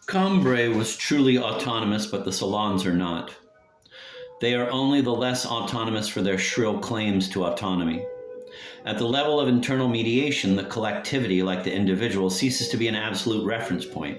Cambrai was truly autonomous, but the salons are not. They are only the less autonomous for their shrill claims to autonomy. At the level of internal mediation, the collectivity, like the individual, ceases to be an absolute reference point.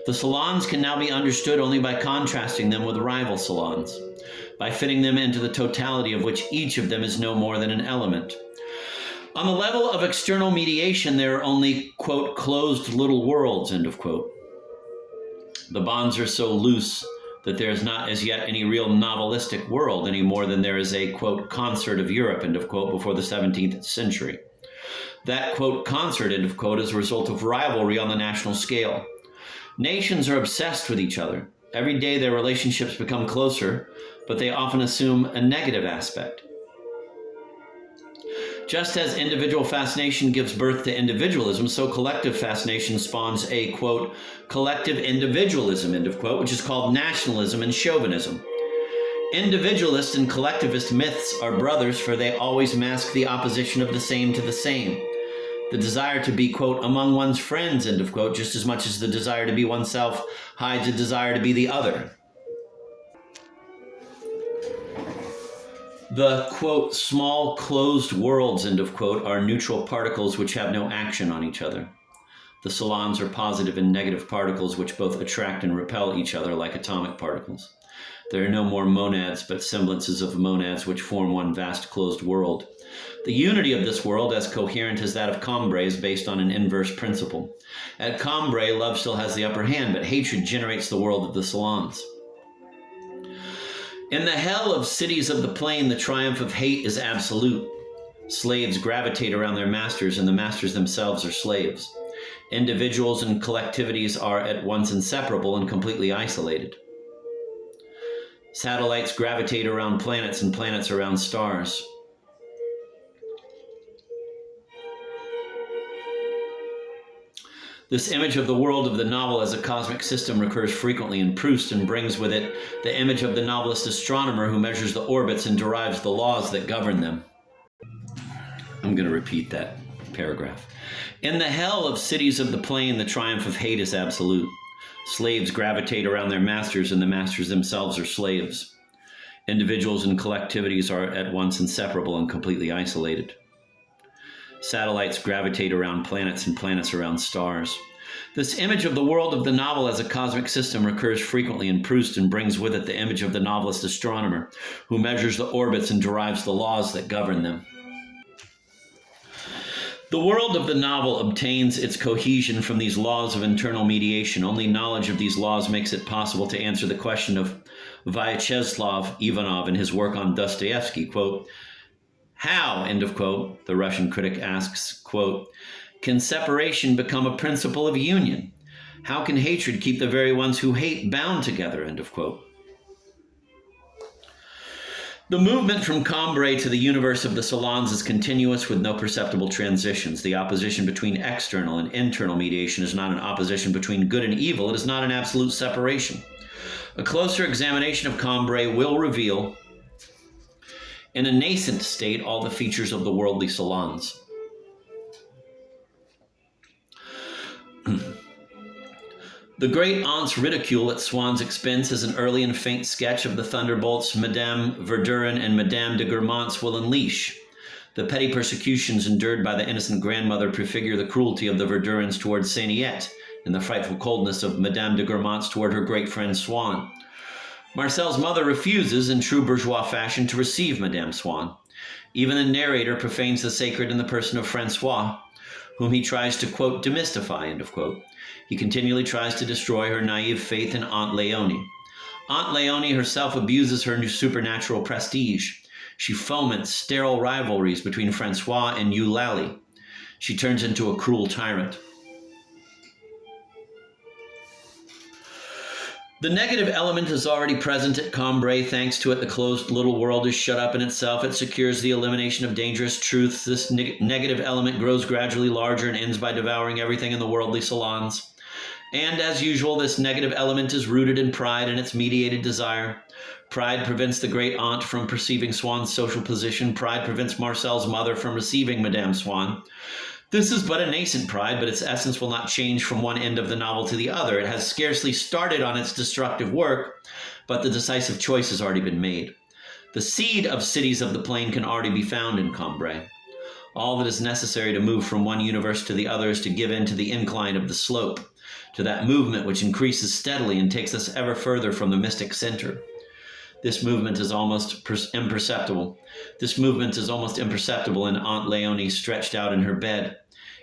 The salons can now be understood only by contrasting them with rival salons, by fitting them into the totality of which each of them is no more than an element. On the level of external mediation, there are only, quote, closed little worlds, end of quote. The bonds are so loose that there is not as yet any real novelistic world any more than there is a, quote, concert of Europe, end of quote, before the 17th century. That, quote, concert, end of quote, is a result of rivalry on the national scale. Nations are obsessed with each other. Every day their relationships become closer, but they often assume a negative aspect. Just as individual fascination gives birth to individualism, so collective fascination spawns a, quote, collective individualism, end of quote, which is called nationalism and chauvinism. Individualist and collectivist myths are brothers, for they always mask the opposition of the same to the same. The desire to be, quote, among one's friends, end of quote, just as much as the desire to be oneself hides a desire to be the other. The, quote, small closed worlds, end of quote, are neutral particles which have no action on each other. The salons are positive and negative particles which both attract and repel each other like atomic particles. There are no more monads, but semblances of monads which form one vast closed world. The unity of this world, as coherent as that of Cambrai, is based on an inverse principle. At Cambrai, love still has the upper hand, but hatred generates the world of the salons. In the hell of cities of the plain, the triumph of hate is absolute. Slaves gravitate around their masters, and the masters themselves are slaves. Individuals and collectivities are at once inseparable and completely isolated. Satellites gravitate around planets, and planets around stars. This image of the world of the novel as a cosmic system recurs frequently in Proust and brings with it the image of the novelist astronomer who measures the orbits and derives the laws that govern them. I'm going to repeat that paragraph. In the hell of cities of the plain, the triumph of hate is absolute. Slaves gravitate around their masters, and the masters themselves are slaves. Individuals and collectivities are at once inseparable and completely isolated. Satellites gravitate around planets, and planets around stars. This image of the world of the novel as a cosmic system recurs frequently in Proust and brings with it the image of the novelist astronomer who measures the orbits and derives the laws that govern them. The world of the novel obtains its cohesion from these laws of internal mediation. Only knowledge of these laws makes it possible to answer the question of Vyacheslav Ivanov in his work on Dostoevsky, quote, how, end of quote, the Russian critic asks, quote, can separation become a principle of union? How can hatred keep the very ones who hate bound together, end of quote? The movement from Cambrai to the universe of the salons is continuous with no perceptible transitions. The opposition between external and internal mediation is not an opposition between good and evil. It is not an absolute separation. A closer examination of Cambrai will reveal, in a nascent state, all the features of the worldly salons. The great aunt's ridicule at Swann's expense is an early and faint sketch of the thunderbolts Madame Verdurin and Madame de Guermantes will unleash. The petty persecutions endured by the innocent grandmother prefigure the cruelty of the Verdurins toward Saint-Niet and the frightful coldness of Madame de Guermantes toward her great friend Swann. Marcel's mother refuses, in true bourgeois fashion, to receive Madame Swann. Even the narrator profanes the sacred in the person of Francois, whom he tries to, quote, demystify, end of quote. He continually tries to destroy her naive faith in Aunt Léonie. Aunt Léonie herself abuses her new supernatural prestige. She foments sterile rivalries between Francois and Eulalie. She turns into a cruel tyrant. The negative element is already present at Cambrai. Thanks to it, the closed little world is shut up in itself. It secures the elimination of dangerous truths. This negative element grows gradually larger and ends by devouring everything in the worldly salons. And as usual, this negative element is rooted in pride and its mediated desire. Pride prevents the great aunt from perceiving Swann's social position. Pride prevents Marcel's mother from receiving Madame Swann. This is but a nascent pride, but its essence will not change from one end of the novel to the other. It has scarcely started on its destructive work, but the decisive choice has already been made. The seed of Cities of the Plain can already be found in Cambrai. All that is necessary to move from one universe to the other is to give in to the incline of the slope, to that movement which increases steadily and takes us ever further from the mystic center. This movement is almost imperceptible. This movement is almost imperceptible in Aunt Leonie stretched out in her bed.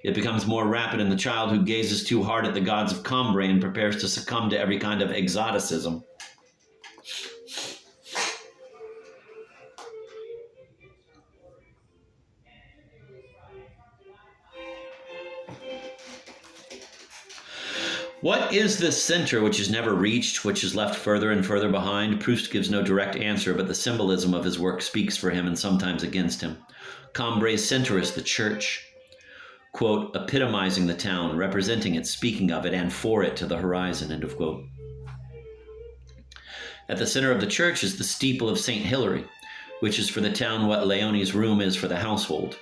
It becomes more rapid in the child who gazes too hard at the gods of Cambrai and prepares to succumb to every kind of exoticism. What is this center which is never reached, which is left further and further behind? Proust gives no direct answer, but the symbolism of his work speaks for him and sometimes against him. Cambrai's center is the church, quote, epitomizing the town, representing it, speaking of it, and for it to the horizon, end of quote. At the center of the church is the steeple of St. Hilary, which is for the town what Leonie's room is for the household.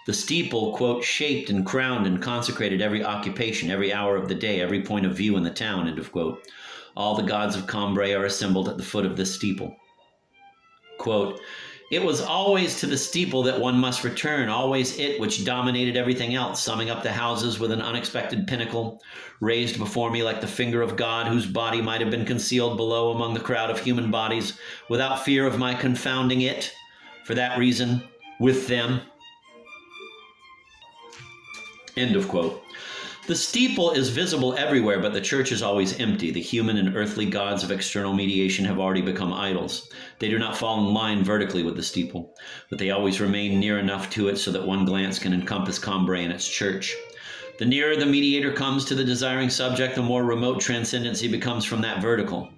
The steeple, quote, shaped and crowned and consecrated every occupation, every hour of the day, every point of view in the town, end of quote. All the gods of Cambrai are assembled at the foot of this steeple. Quote, it was always to the steeple that one must return, always it which dominated everything else, summing up the houses with an unexpected pinnacle, raised before me like the finger of God, whose body might have been concealed below among the crowd of human bodies, without fear of my confounding it, for that reason, with them. End of quote. The steeple is visible everywhere, but the church is always empty. The human and earthly gods of external mediation have already become idols. They do not fall in line vertically with the steeple, but they always remain near enough to it so that one glance can encompass Cambrai and its church. The nearer the mediator comes to the desiring subject, the more remote transcendency becomes from that vertical.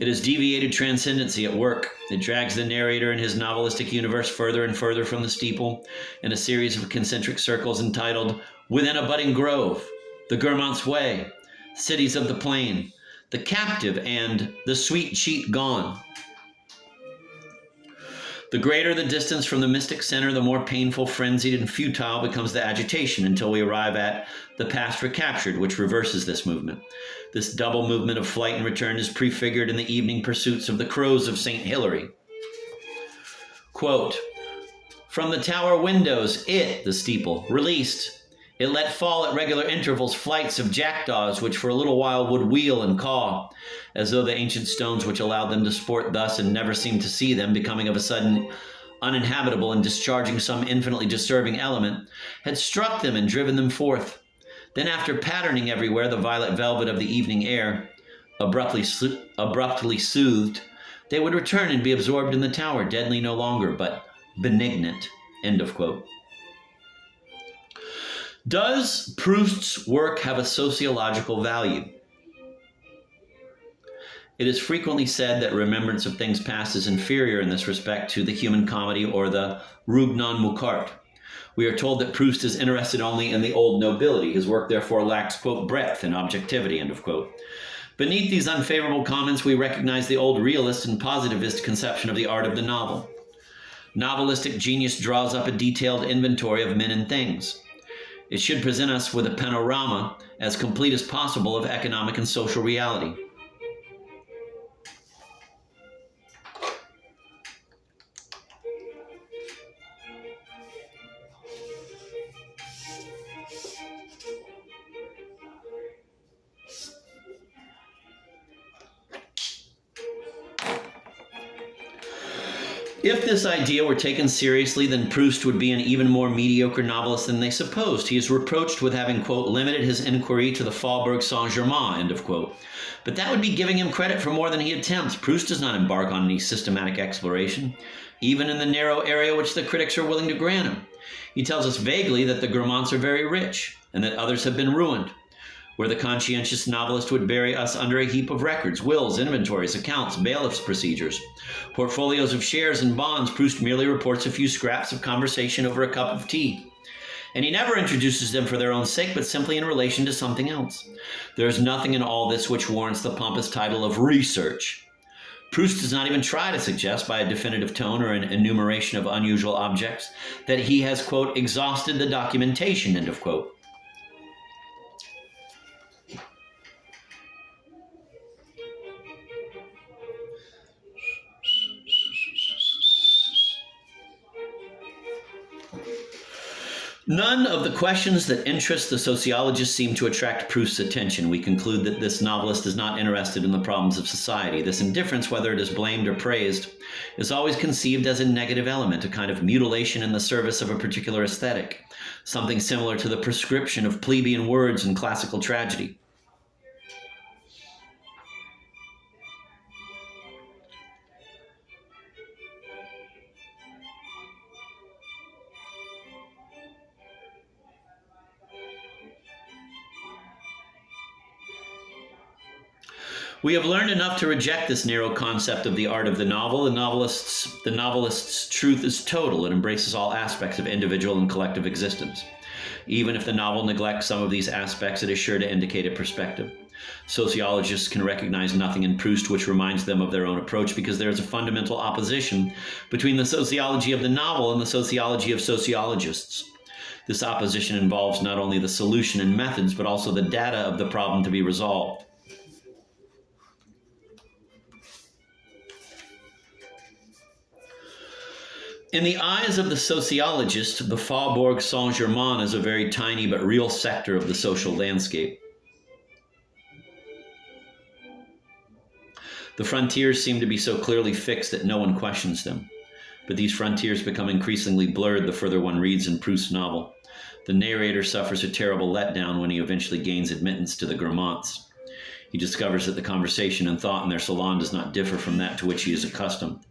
It is deviated transcendency at work. It drags the narrator and his novelistic universe further and further from the steeple in a series of concentric circles entitled Within a Budding Grove, The Guermantes Way, Cities of the Plain, The Captive, and The Sweet Cheat Gone. The greater the distance from the mystic center, the more painful, frenzied, and futile becomes the agitation until we arrive at the past recaptured, which reverses this movement. This double movement of flight and return is prefigured in the evening pursuits of the crows of St. Hilary. Quote, from the tower windows, the steeple, released. It let fall at regular intervals flights of jackdaws, which for a little while would wheel and caw, as though the ancient stones which allowed them to sport thus and never seemed to see them, becoming of a sudden uninhabitable and discharging some infinitely disturbing element, had struck them and driven them forth. Then after patterning everywhere the violet velvet of the evening air, abruptly soothed, they would return and be absorbed in the tower, deadly no longer, but benignant. End of quote. Does Proust's work have a sociological value? It is frequently said that remembrance of things past is inferior in this respect to the human comedy or the Rouge non Mucart. We are told that Proust is interested only in the old nobility. His work therefore lacks, quote, breadth and objectivity, end of quote. Beneath these unfavorable comments, we recognize the old realist and positivist conception of the art of the novel. Novelistic genius draws up a detailed inventory of men and things. It should present us with a panorama as complete as possible of economic and social reality. If this idea were taken seriously, then Proust would be an even more mediocre novelist than they supposed. He is reproached with having, quote, limited his inquiry to the Faubourg Saint-Germain, end of quote. But that would be giving him credit for more than he attempts. Proust does not embark on any systematic exploration, even in the narrow area which the critics are willing to grant him. He tells us vaguely that the Guermantes are very rich, and that others have been ruined, where the conscientious novelist would bury us under a heap of records, wills, inventories, accounts, bailiffs' procedures, portfolios of shares and bonds. Proust merely reports a few scraps of conversation over a cup of tea. And he never introduces them for their own sake, but simply in relation to something else. There is nothing in all this which warrants the pompous title of research. Proust does not even try to suggest by a definitive tone or an enumeration of unusual objects that he has, quote, exhausted the documentation, end of quote. None of the questions that interest the sociologist seem to attract Proust's attention. We conclude that this novelist is not interested in the problems of society. This indifference, whether it is blamed or praised, is always conceived as a negative element, a kind of mutilation in the service of a particular aesthetic, something similar to the prescription of plebeian words in classical tragedy. We have learned enough to reject this narrow concept of the art of the novel. The novelist's truth is total. It embraces all aspects of individual and collective existence. Even if the novel neglects some of these aspects, it is sure to indicate a perspective. Sociologists can recognize nothing in Proust which reminds them of their own approach, because there is a fundamental opposition between the sociology of the novel and the sociology of sociologists. This opposition involves not only the solution and methods, but also the data of the problem to be resolved. In the eyes of the sociologist, the Faubourg Saint-Germain is a very tiny but real sector of the social landscape. The frontiers seem to be so clearly fixed that no one questions them. But these frontiers become increasingly blurred the further one reads in Proust's novel. The narrator suffers a terrible letdown when he eventually gains admittance to the Grammonts. He discovers that the conversation and thought in their salon does not differ from that to which he is accustomed.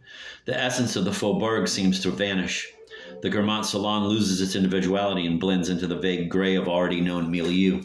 The essence of the Faubourg seems to vanish. The Grammont salon loses its individuality and blends into the vague gray of already known milieu.